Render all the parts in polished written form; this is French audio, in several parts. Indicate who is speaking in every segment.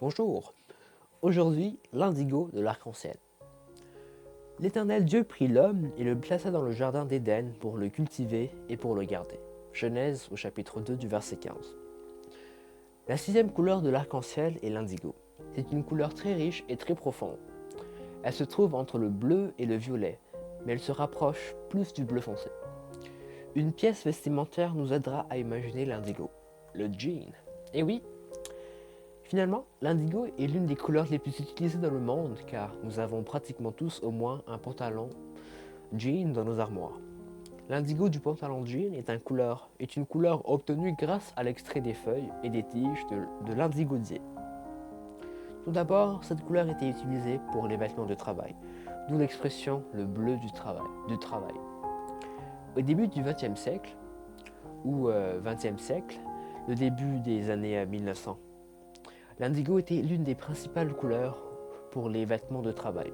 Speaker 1: Bonjour. Aujourd'hui, l'indigo de l'arc-en-ciel. L'Éternel Dieu prit l'homme et le plaça dans le jardin d'Éden pour le cultiver et pour le garder. Genèse au chapitre 2 du verset 15. La sixième couleur de l'arc-en-ciel est l'indigo. C'est une couleur très riche et très profonde. Elle se trouve entre le bleu et le violet, mais elle se rapproche plus du bleu foncé. Une pièce vestimentaire nous aidera à imaginer l'indigo, le jean. Et oui, finalement, l'indigo est l'une des couleurs les plus utilisées dans le monde car nous avons pratiquement tous au moins un pantalon jean dans nos armoires. L'indigo du pantalon jean est une couleur obtenue grâce à l'extrait des feuilles et des tiges de l'indigodier. Tout d'abord, cette couleur était utilisée pour les vêtements de travail, d'où l'expression le bleu du travail. Au début du XXe siècle, ou XXe siècle, le début des années 1900, l'indigo était l'une des principales couleurs pour les vêtements de travail.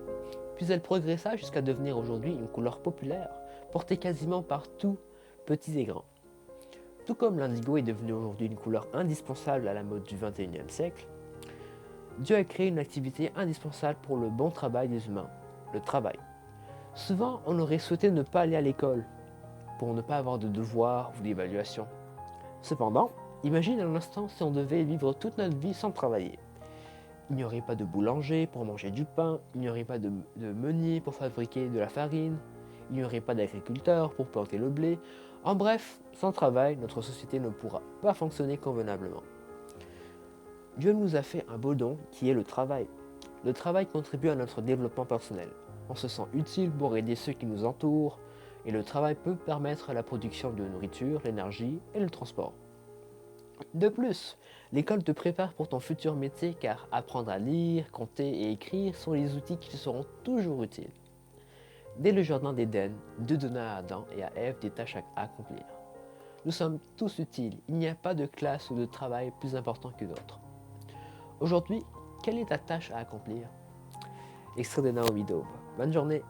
Speaker 1: Puis elle progressa jusqu'à devenir aujourd'hui une couleur populaire, portée quasiment par tous, petits et grands. Tout comme l'indigo est devenu aujourd'hui une couleur indispensable à la mode du XXIe siècle, Dieu a créé une activité indispensable pour le bon travail des humains, le travail. Souvent, on aurait souhaité ne pas aller à l'école, pour ne pas avoir de devoirs ou d'évaluations. Cependant, imagine un instant si on devait vivre toute notre vie sans travailler. Il n'y aurait pas de boulanger pour manger du pain, il n'y aurait pas de meunier pour fabriquer de la farine, il n'y aurait pas d'agriculteur pour planter le blé. En bref, sans travail, notre société ne pourra pas fonctionner convenablement. Dieu nous a fait un beau don qui est le travail. Le travail contribue à notre développement personnel. On se sent utile pour aider ceux qui nous entourent, et le travail peut permettre la production de nourriture, l'énergie et le transport. De plus, l'école te prépare pour ton futur métier car apprendre à lire, compter et écrire sont les outils qui te seront toujours utiles. Dès le jardin d'Éden, Dieu donna à Adam et à Ève des tâches à accomplir. Nous sommes tous utiles, il n'y a pas de classe ou de travail plus important que d'autres. Aujourd'hui, quelle est ta tâche à accomplir? Extrait de Naomi Dove. Bonne journée!